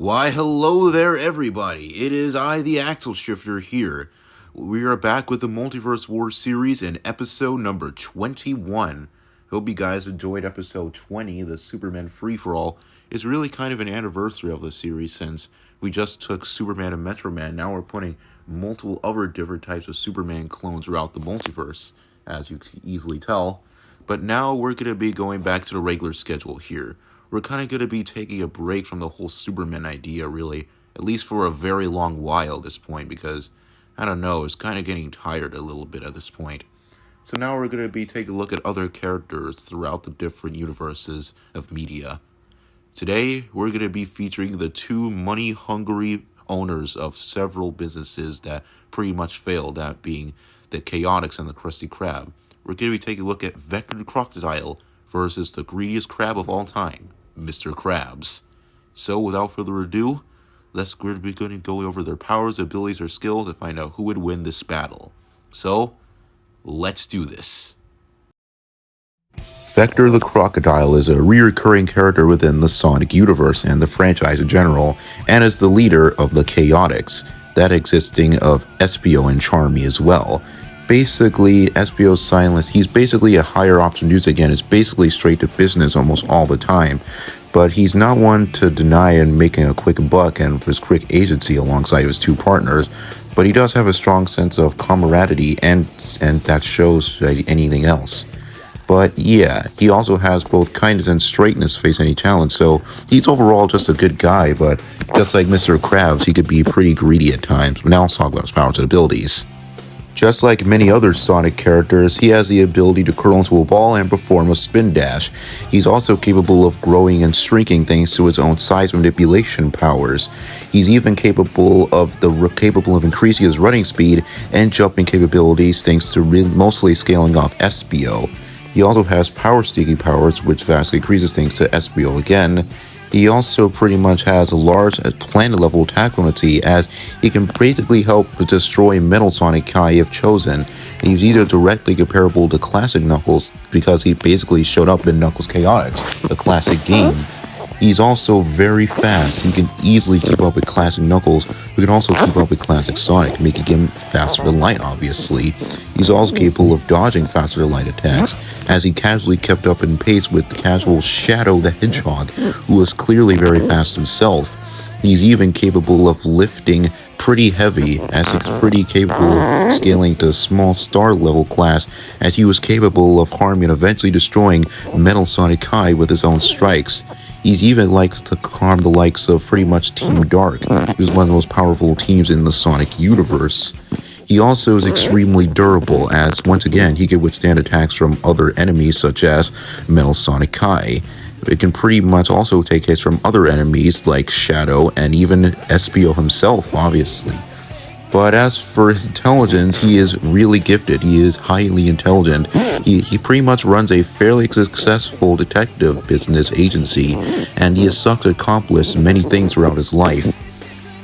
Why, hello there, everybody. It is I, the Axle Shifter, here. We are back with the Multiverse War series in episode number 21. Hope you guys enjoyed episode 20, the Superman Free-For-All. It's really kind of an anniversary of the series since we just took Superman and Metro Man. Now we're putting multiple other different types of Superman clones throughout the multiverse, as you can easily tell. But now we're going to be going back to the regular schedule here. We're kind of going to be taking a break from the whole Superman idea, really, at least for a very long while at this point, because, I don't know, it's kind of getting tired a little bit at this point. So now we're going to be taking a look at other characters throughout the different universes of media. Today, we're going to be featuring the two money-hungry owners of several businesses that pretty much failed, that being the Chaotix and the Krusty Krab. We're going to be taking a look at Vector the Crocodile versus the greediest crab of all time, Mr. Krabs. So, without further ado, we're going to go over their powers, abilities, their skills, and find out who would win this battle. So, let's do this. Vector the Crocodile is a recurring character within the Sonic universe and the franchise in general, and is the leader of the Chaotix, that existing of Espio and Charmy as well. Basically, Espio's silence, he's basically a higher ops music and is basically straight to business almost all the time. But he's not one to deny and making a quick buck and his quick agency alongside his two partners, but he does have a strong sense of camaraderie and that shows anything else. But yeah, he also has both kindness and straightness to face any challenge, so he's overall just a good guy, but just like Mr. Krabs, he could be pretty greedy at times. But now let's talk about his powers and abilities. Just like many other Sonic characters, he has the ability to curl into a ball and perform a spin dash. He's also capable of growing and shrinking thanks to his own size manipulation powers. He's even capable of increasing his running speed and jumping capabilities thanks to mostly scaling off Espio. He also has power sneaking powers, which vastly increases things to Espio again. He also pretty much has a large planet-level attack ability, as he can basically help destroy Metal Sonic Kai if chosen. He's either directly comparable to Classic Knuckles, because he basically showed up in Knuckles Chaotix, the classic game. He's also very fast. He can easily keep up with Classic Knuckles, who can also keep up with Classic Sonic, making him faster than light, obviously. He's also capable of dodging faster than light attacks, as he casually kept up in pace with the casual Shadow the Hedgehog, who was clearly very fast himself. He's even capable of lifting pretty heavy, as he's pretty capable of scaling to small star level class, as he was capable of harming and eventually destroying Metal Sonic Kai with his own strikes. He's even likes to harm the likes of pretty much Team Dark, who's one of the most powerful teams in the Sonic universe. He also is extremely durable, as once again he can withstand attacks from other enemies such as Metal Sonic Kai. It can pretty much also take hits from other enemies like Shadow and even Espio himself, obviously. But as for his intelligence, he is really gifted. He is highly intelligent. He pretty much runs a fairly successful detective business agency, and he has sought to accomplish many things throughout his life.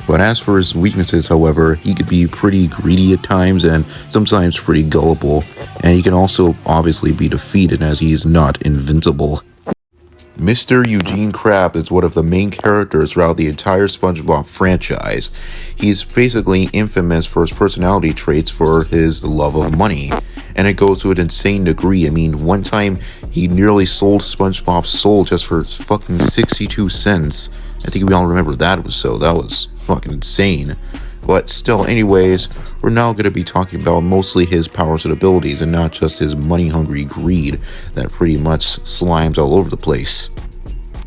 But as for his weaknesses, however, he could be pretty greedy at times and sometimes pretty gullible, and he can also obviously be defeated as he is not invincible. Mr. Eugene Krabs is one of the main characters throughout the entire SpongeBob franchise. He's basically infamous for his personality traits for his love of money, and it goes to an insane degree. I mean, one time he nearly sold SpongeBob's soul just for fucking 62 cents. I think we all remember that was fucking insane. But still, anyways, we're now going to be talking about mostly his powers and abilities and not just his money-hungry greed that pretty much slimes all over the place.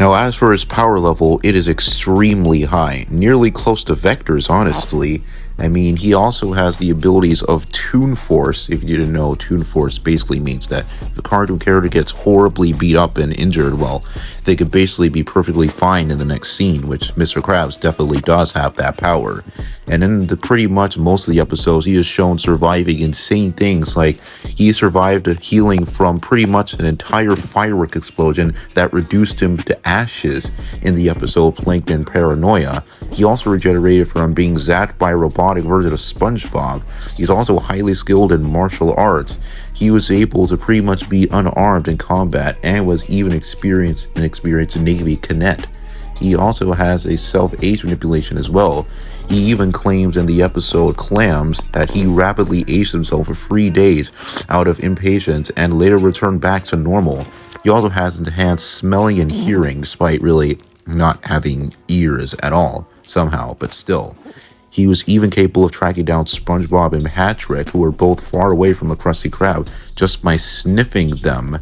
Now, as for his power level, it is extremely high, nearly close to Vector's, honestly. I mean, he also has the abilities of Toon Force. If you didn't know, Toon Force basically means that if a cartoon character gets horribly beat up and injured, well, they could basically be perfectly fine in the next scene, which Mr. Krabs definitely does have that power. And in pretty much most of the episodes, he is shown surviving insane things, like he survived a healing from pretty much an entire firework explosion that reduced him to ashes in the episode Plankton Paranoia. He also regenerated from being zapped by a robotic version of SpongeBob. He's also highly skilled in martial arts. He was able to pretty much be unarmed in combat and was even experienced in Navy Cadet. He also has a self-age manipulation as well. He even claims in the episode Clams that he rapidly aged himself for 3 days out of impatience and later returned back to normal. He also has enhanced smelling and hearing despite really not having ears at all somehow, but still. He was even capable of tracking down SpongeBob and Patrick, who were both far away from the Krusty Krab, just by sniffing them.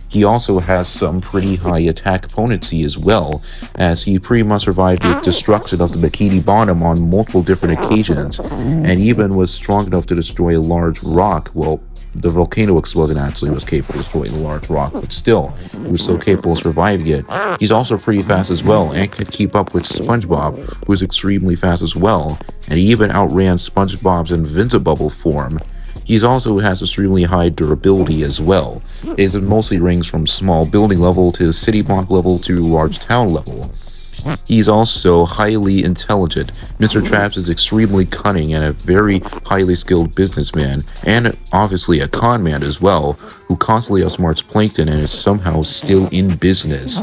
He also has some pretty high attack potency as well, as he pretty much survived the destruction of the Bikini Bottom on multiple different occasions, and even was strong enough to destroy a large rock. Well, the volcano explosion actually was capable of destroying a large rock, but still, he was so capable of surviving it. He's also pretty fast as well, and could keep up with SpongeBob, who is extremely fast as well, and he even outran SpongeBob's Invincibubble form. He also has extremely high durability as well. It mostly ranges from small building level to city block level to large town level. He's also highly intelligent. Mr. Krabs is extremely cunning and a very highly skilled businessman, and obviously a con man as well, who constantly outsmarts Plankton and is somehow still in business.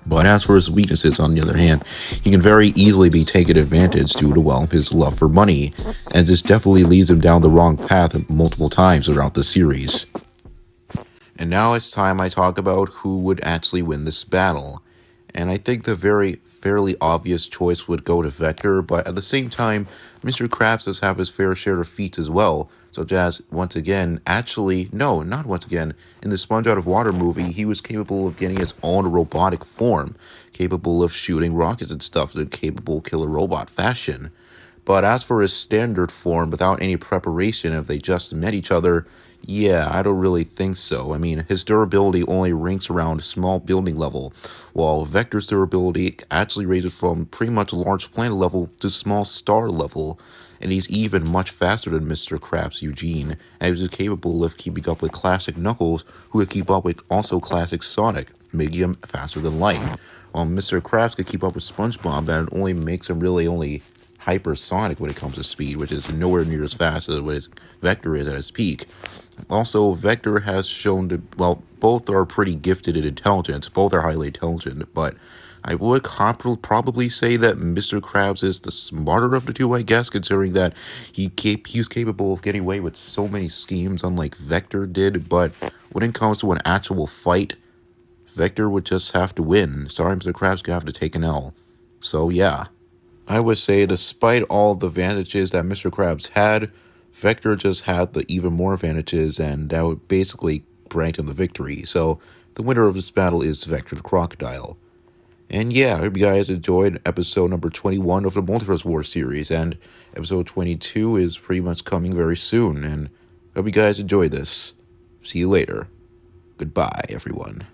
But as for his weaknesses, on the other hand, he can very easily be taken advantage due to, well, his love for money, and this definitely leads him down the wrong path multiple times throughout the series. And now it's time I talk about who would actually win this battle. And I think the fairly obvious choice would go to Vector, but at the same time, Mr. Krabs does have his fair share of feats as well, such as, once again, not once again, in the Sponge Out of Water movie, he was capable of getting his own robotic form, capable of shooting rockets and stuff in a capable killer robot fashion. But as for his standard form, without any preparation, if they just met each other, yeah, I don't really think so. I mean, his durability only ranks around small building level, while Vector's durability actually ranges from pretty much large planet level to small star level, and he's even much faster than Mr. Krabs Eugene, and he's capable of keeping up with classic Knuckles, who could keep up with also classic Sonic, making him faster than light. While Mr. Krabs could keep up with SpongeBob, that only makes him really only hypersonic when it comes to speed, which is nowhere near as fast as what his Vector is at his peak. Also, Vector has shown to, well, both are pretty gifted in intelligence, both are highly intelligent, but I would probably say that Mr. Krabs is the smarter of the two, I guess, considering that he's capable of getting away with so many schemes unlike Vector did, but when it comes to an actual fight, Vector would just have to win. Sorry, Mr. Krabs could have to take an L. So, yeah. I would say, despite all the advantages that Mr. Krabs had, Vector just had the even more advantages, and that would basically grant him the victory. So, the winner of this battle is Vector the Crocodile. And yeah, I hope you guys enjoyed episode number 21 of the Multiverse War series, and episode 22 is pretty much coming very soon, and I hope you guys enjoyed this. See you later. Goodbye, everyone.